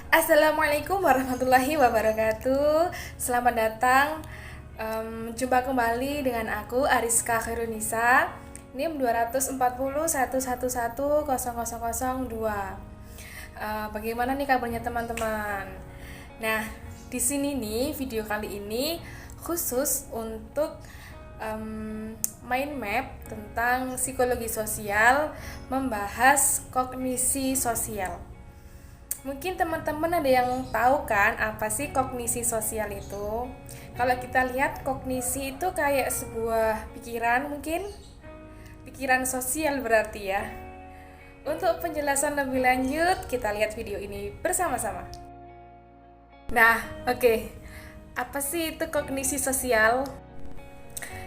Assalamualaikum warahmatullahi wabarakatuh. Selamat datang. Jumpa kembali dengan aku Ariska Khairunisa. NIM 24011110002. Bagaimana nih kabarnya teman-teman? Nah, di sini nih video kali ini khusus untuk mind map tentang psikologi sosial, membahas kognisi sosial. Mungkin teman-teman ada yang tahu kan apa sih kognisi sosial itu? Kalau kita lihat kognisi itu kayak sebuah pikiran, mungkin pikiran sosial berarti ya. Untuk penjelasan lebih lanjut, kita lihat video ini bersama-sama. Nah, oke. Apa sih itu kognisi sosial?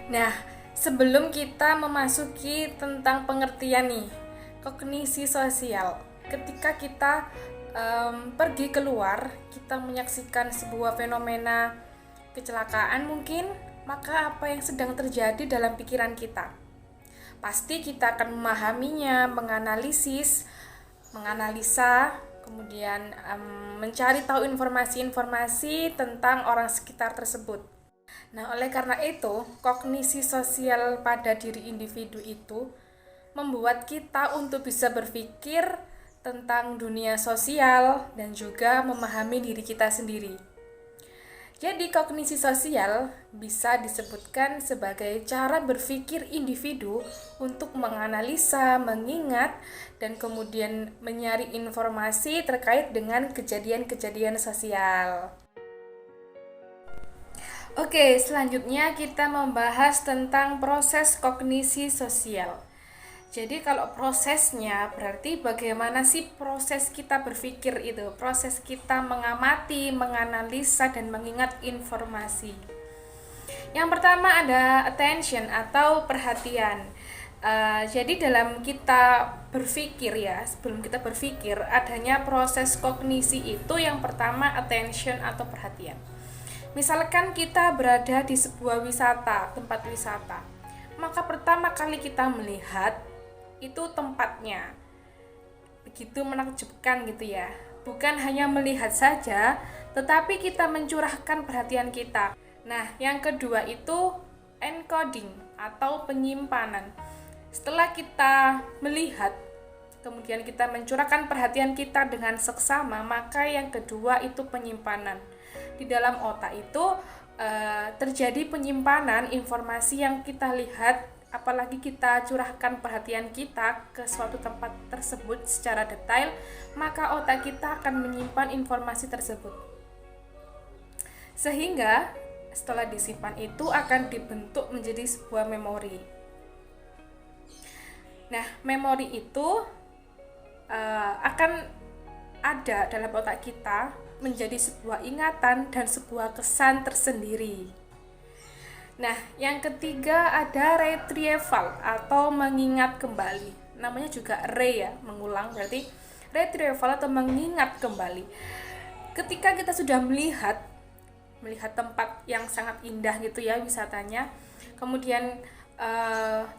Nah, sebelum kita memasuki tentang pengertian nih, kognisi sosial. Ketika kita pergi keluar, kita menyaksikan sebuah fenomena kecelakaan mungkin, maka apa yang sedang terjadi dalam pikiran kita? Pasti kita akan memahaminya, menganalisa, kemudian mencari tahu informasi-informasi tentang orang sekitar tersebut. Nah, oleh karena itu, kognisi sosial pada diri individu itu membuat kita untuk bisa berpikir tentang dunia sosial dan juga memahami diri kita sendiri. Jadi, kognisi sosial bisa disebutkan sebagai cara berpikir individu untuk menganalisa, mengingat, dan kemudian mencari informasi terkait dengan kejadian-kejadian sosial. Oke, selanjutnya kita membahas tentang proses kognisi sosial. Jadi kalau prosesnya berarti bagaimana sih proses kita berpikir itu, proses kita mengamati, menganalisa, dan mengingat informasi. Yang pertama ada attention atau perhatian. Jadi dalam kita berpikir ya, sebelum kita berpikir adanya proses kognisi itu yang pertama attention atau perhatian. Misalkan kita berada di sebuah wisata, tempat wisata, maka pertama kali kita melihat itu tempatnya begitu menakjubkan gitu ya. Bukan hanya melihat saja, tetapi kita mencurahkan perhatian kita. Nah, yang kedua itu encoding atau penyimpanan. Setelah kita melihat, kemudian kita mencurahkan perhatian kita dengan seksama, maka yang kedua itu penyimpanan. Di dalam otak itu terjadi penyimpanan informasi yang kita lihat, apalagi kita curahkan perhatian kita ke suatu tempat tersebut secara detail, maka otak kita akan menyimpan informasi tersebut. Sehingga setelah disimpan itu akan dibentuk menjadi sebuah memori. Nah, memori itu akan ada dalam otak kita menjadi sebuah ingatan dan sebuah kesan tersendiri. Nah, yang ketiga ada retrieval atau mengingat kembali. Namanya juga ya, mengulang, berarti retrieval atau mengingat kembali. Ketika kita sudah melihat tempat yang sangat indah gitu ya wisatanya, kemudian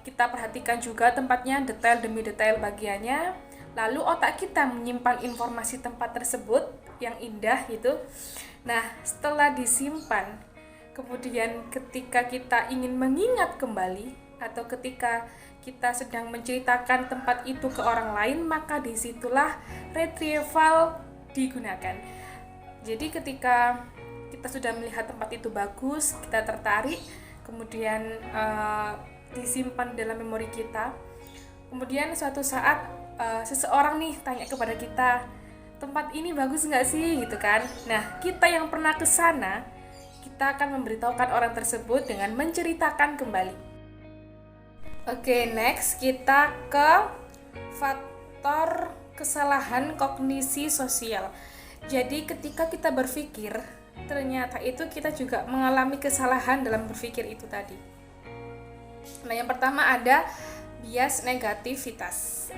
kita perhatikan juga tempatnya detail demi detail bagiannya, lalu otak kita menyimpan informasi tempat tersebut yang indah gitu. Nah, setelah disimpan, kemudian ketika kita ingin mengingat kembali atau ketika kita sedang menceritakan tempat itu ke orang lain, maka disitulah retrieval digunakan. Jadi ketika kita sudah melihat tempat itu bagus, kita tertarik, kemudian disimpan dalam memori kita. Kemudian suatu saat seseorang nih tanya kepada kita, tempat ini bagus nggak sih gitu kan. Nah, kita yang pernah ke sana, kita akan memberitahukan orang tersebut dengan menceritakan kembali. Oke, next kita ke faktor kesalahan kognisi sosial. Jadi ketika kita berpikir, ternyata itu kita juga mengalami kesalahan dalam berpikir itu tadi. Nah, yang pertama ada bias negativitas.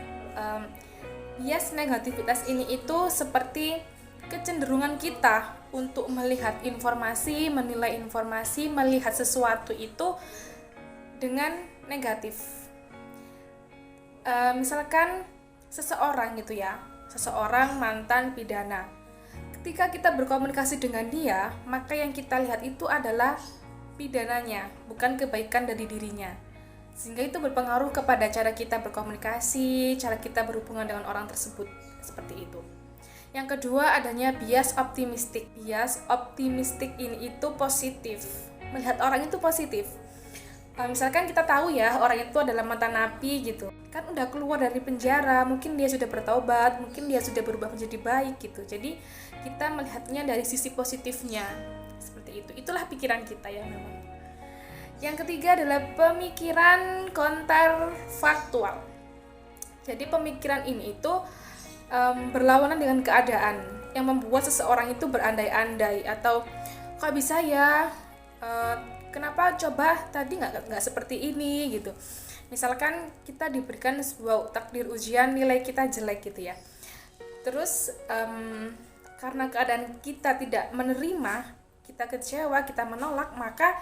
Bias negativitas ini itu seperti kecenderungan kita untuk melihat informasi, menilai informasi, melihat sesuatu itu dengan negatif. Misalkan seseorang gitu ya, seseorang mantan pidana. ketika kita berkomunikasi dengan dia, maka yang kita lihat itu adalah pidananya, bukan kebaikan dari dirinya. Sehingga itu berpengaruh kepada cara kita berkomunikasi, cara kita berhubungan dengan orang tersebut, seperti itu. Yang kedua, adanya bias optimistik. Bias optimistik ini itu positif, melihat orang itu positif. Misalkan kita tahu ya orang itu adalah mantan napi gitu, kan udah keluar dari penjara, mungkin dia sudah bertobat, mungkin dia sudah berubah menjadi baik gitu. Jadi kita melihatnya dari sisi positifnya, seperti itu. Itulah pikiran kita ya memang. Yang ketiga adalah pemikiran kontrafaktual. Jadi pemikiran ini itu berlawanan dengan keadaan, yang membuat seseorang itu berandai-andai atau kok bisa ya, kenapa coba tadi nggak seperti ini gitu. Misalkan kita diberikan sebuah takdir ujian, nilai kita jelek gitu ya. Terus karena keadaan kita tidak menerima, kita kecewa, kita menolak, maka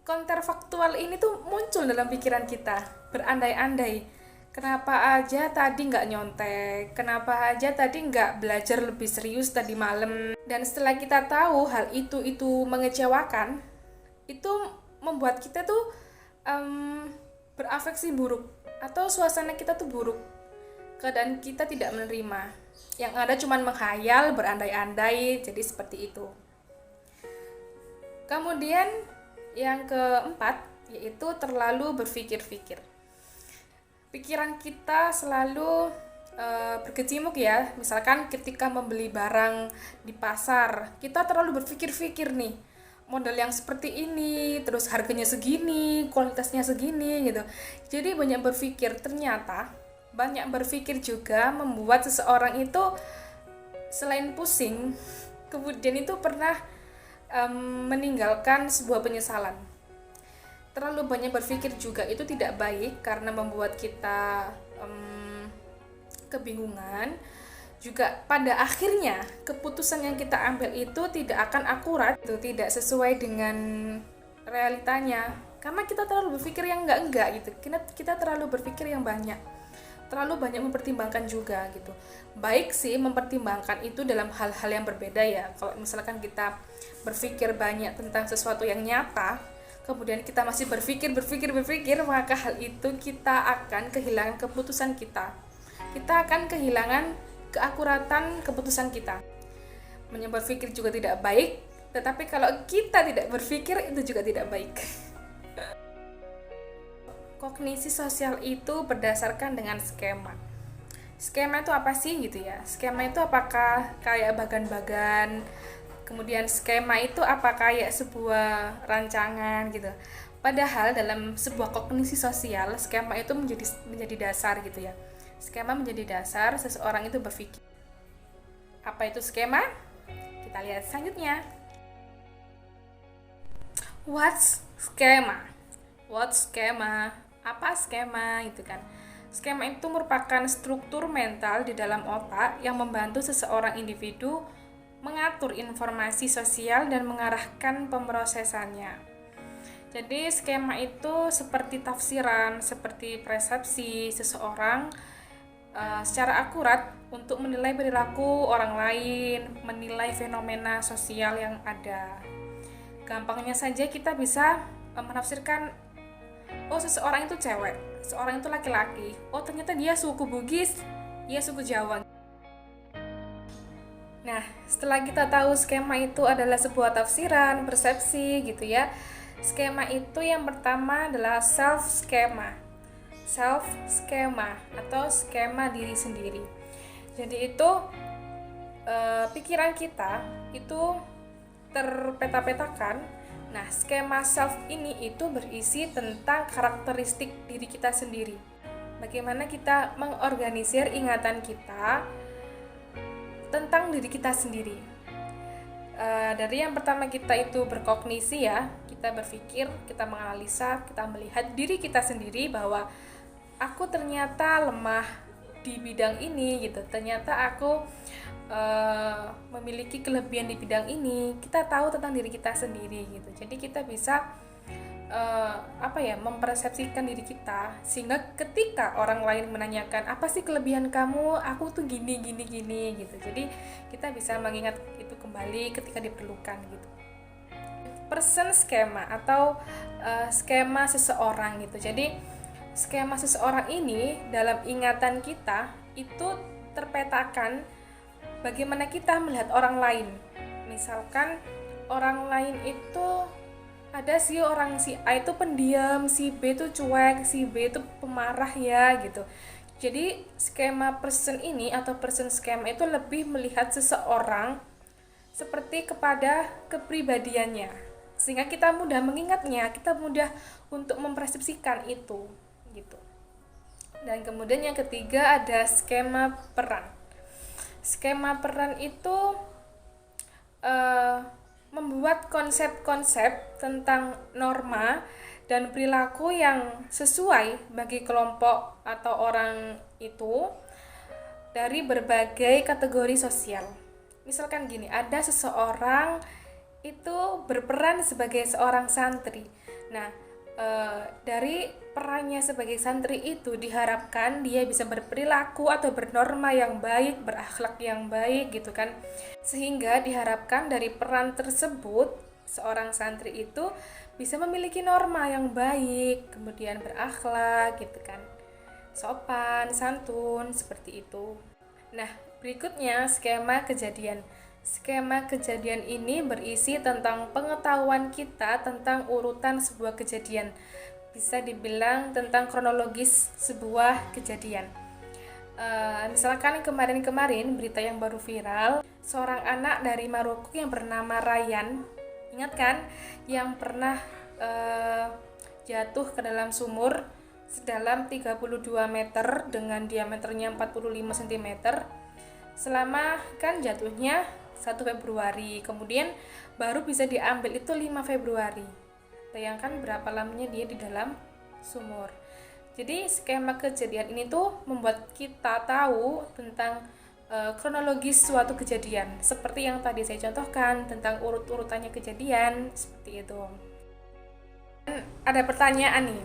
kontrafaktual ini tuh muncul dalam pikiran kita, berandai-andai. Kenapa aja tadi nggak nyontek? Kenapa aja tadi nggak belajar lebih serius tadi malam? Dan setelah kita tahu hal itu mengecewakan, itu membuat kita tuh berafeksi buruk, atau suasana kita tuh buruk, keadaan kita tidak menerima, yang ada cuma menghayal, berandai-andai, jadi seperti itu. Kemudian yang keempat yaitu terlalu berpikir-pikir. Pikiran kita selalu berkecimuk ya. Misalkan ketika membeli barang di pasar, kita terlalu berpikir-pikir nih, model yang seperti ini, terus harganya segini, kualitasnya segini gitu. Jadi banyak berpikir. Ternyata banyak berpikir juga membuat seseorang itu selain pusing, kemudian itu pernah meninggalkan sebuah penyesalan. Terlalu banyak berpikir juga itu tidak baik karena membuat kita kebingungan. Juga pada akhirnya keputusan yang kita ambil itu tidak akan akurat, itu tidak sesuai dengan realitanya, karena kita terlalu berpikir yang enggak gitu. Kita terlalu berpikir yang banyak, terlalu banyak mempertimbangkan juga gitu. Baik sih mempertimbangkan itu dalam hal-hal yang berbeda ya. Kalau misalkan kita berpikir banyak tentang sesuatu yang nyata, kemudian kita masih berpikir, maka hal itu kita akan kehilangan keputusan kita. Kita akan kehilangan keakuratan keputusan kita. Berpikir juga tidak baik, tetapi kalau kita tidak berpikir itu juga tidak baik. Kognisi sosial itu berdasarkan dengan skema. Skema itu apa sih gitu ya? Skema itu apakah kayak bagan-bagan? Kemudian skema itu apa kayak sebuah rancangan gitu. Padahal dalam sebuah kognisi sosial, skema itu menjadi dasar gitu ya. Skema menjadi dasar seseorang itu berpikir. Apa itu skema? Kita lihat selanjutnya. What's schema? What schema? Apa skema itu kan? Skema itu merupakan struktur mental di dalam otak yang membantu seseorang individu mengatur informasi sosial dan mengarahkan pemrosesannya. Jadi skema itu seperti tafsiran, seperti persepsi seseorang secara akurat untuk menilai perilaku orang lain, menilai fenomena sosial yang ada. Gampangnya saja kita bisa menafsirkan, oh seseorang itu cewek, seseorang itu laki-laki, oh ternyata dia suku Bugis, dia suku Jawa. Nah, setelah kita tahu skema itu adalah sebuah tafsiran, persepsi gitu ya. Skema itu yang pertama adalah self-skema. Self-skema atau skema diri sendiri. Jadi itu pikiran kita itu terpeta-petakan. Nah, skema self ini itu berisi tentang karakteristik diri kita sendiri. Bagaimana kita mengorganisir ingatan kita tentang diri kita sendiri. Dari yang pertama kita itu berkognisi ya, kita berpikir, kita menganalisa, kita melihat diri kita sendiri bahwa aku ternyata lemah di bidang ini gitu. Ternyata aku memiliki kelebihan di bidang ini. Kita tahu tentang diri kita sendiri gitu. Jadi kita bisa mempersepsikan diri kita, sehingga ketika orang lain menanyakan apa sih kelebihan kamu, aku tuh gini gini gini gitu. Jadi kita bisa mengingat itu kembali ketika diperlukan gitu. Person skema atau skema seseorang gitu. Jadi skema seseorang ini dalam ingatan kita itu terpetakan bagaimana kita melihat orang lain. Misalkan orang lain itu ada sih orang si A itu pendiam, si B itu cuek, si B itu pemarah ya gitu. Jadi skema person ini atau person skema itu lebih melihat seseorang seperti kepada kepribadiannya, sehingga kita mudah mengingatnya, kita mudah untuk mempersepsikan itu gitu. Dan kemudian yang ketiga ada skema peran. Skema peran itu membuat konsep-konsep tentang norma dan perilaku yang sesuai bagi kelompok atau orang itu dari berbagai kategori sosial. Misalkan gini, ada seseorang itu berperan sebagai seorang santri. Nah, dari perannya sebagai santri itu diharapkan dia bisa berperilaku atau bernorma yang baik, berakhlak yang baik gitu kan. Sehingga diharapkan dari peran tersebut seorang santri itu bisa memiliki norma yang baik, kemudian berakhlak gitu kan. Sopan, santun, seperti itu. Nah, berikutnya skema kejadian. Skema kejadian ini berisi tentang pengetahuan kita tentang urutan sebuah kejadian. Bisa dibilang tentang kronologis sebuah kejadian. Misalkan kemarin-kemarin berita yang baru viral, seorang anak dari Maroko yang bernama Ryan, ingat kan? Yang pernah jatuh ke dalam sumur sedalam 32 meter dengan diameternya 45 cm. Selama kan jatuhnya 1 Februari, kemudian baru bisa diambil itu 5 Februari. Bayangkan berapa lamanya dia di dalam sumur. Jadi skema kejadian ini tuh membuat kita tahu tentang kronologis suatu kejadian. Seperti yang tadi saya contohkan tentang urut-urutannya kejadian, seperti itu. Dan ada pertanyaan nih.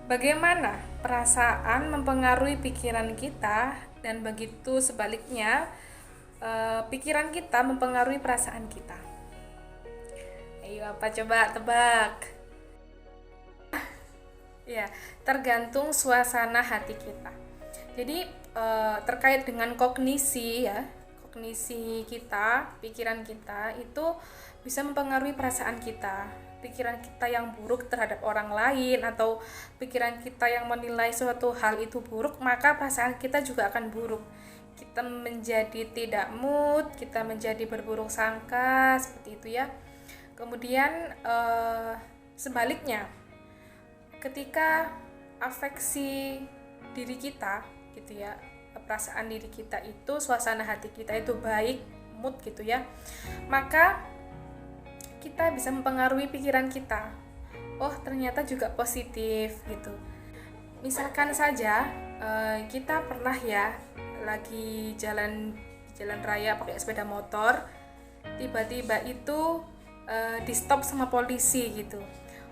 Bagaimana perasaan mempengaruhi pikiran kita dan begitu sebaliknya pikiran kita mempengaruhi perasaan kita? Ayo, apa coba tebak? Ya, tergantung suasana hati kita. Jadi terkait dengan kognisi ya, kognisi kita, pikiran kita itu bisa mempengaruhi perasaan kita. Pikiran kita yang buruk terhadap orang lain atau pikiran kita yang menilai suatu hal itu buruk, maka perasaan kita juga akan buruk. Kita menjadi tidak mood, kita menjadi berburuk sangka, seperti itu ya. Kemudian sebaliknya, ketika afeksi diri kita gitu ya, perasaan diri kita itu, suasana hati kita itu baik, mood gitu ya, maka kita bisa mempengaruhi pikiran kita. Oh, ternyata juga positif gitu. Misalkan saja kita pernah ya lagi jalan raya pakai sepeda motor, tiba-tiba itu di stop sama polisi gitu.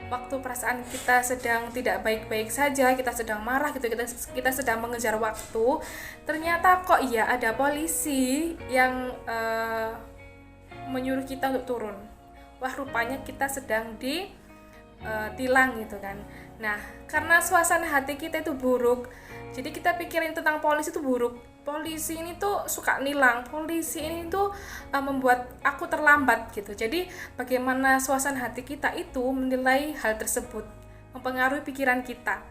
Waktu perasaan kita sedang tidak baik-baik saja, kita sedang marah gitu, kita sedang mengejar waktu, ternyata kok iya ada polisi yang menyuruh kita untuk turun. Wah, rupanya kita sedang ditilang gitu kan. Nah, karena suasana hati kita itu buruk, jadi kita pikirin tentang polisi itu buruk. Polisi ini tuh suka nilang, polisi ini tuh membuat aku terlambat gitu. Jadi bagaimana suasana hati kita itu menilai hal tersebut, mempengaruhi pikiran kita.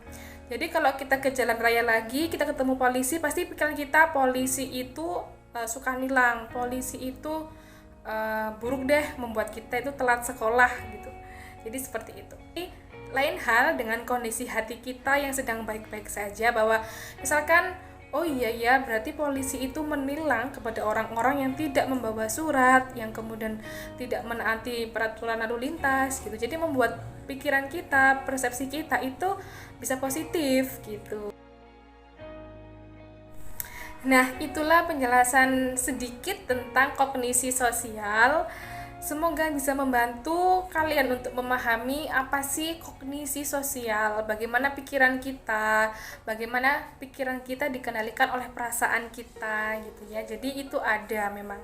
Jadi kalau kita ke jalan raya lagi, kita ketemu polisi, pasti pikiran kita polisi itu suka nilang, polisi itu buruk deh, membuat kita itu telat sekolah gitu. Jadi seperti itu. Lain hal dengan kondisi hati kita yang sedang baik-baik saja, bahwa misalkan oh iya berarti polisi itu menilang kepada orang-orang yang tidak membawa surat, yang kemudian tidak menaati peraturan lalu lintas gitu. Jadi membuat pikiran kita, persepsi kita itu bisa positif gitu. Nah, itulah penjelasan sedikit tentang kognisi sosial. Semoga bisa membantu kalian untuk memahami apa sih kognisi sosial, bagaimana pikiran kita dikendalikan oleh perasaan kita gitu ya. Jadi itu ada memang.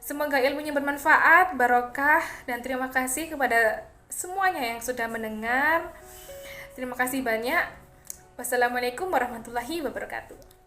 Semoga ilmunya bermanfaat, barokah, dan terima kasih kepada semuanya yang sudah mendengar. Terima kasih banyak. Wassalamualaikum warahmatullahi wabarakatuh.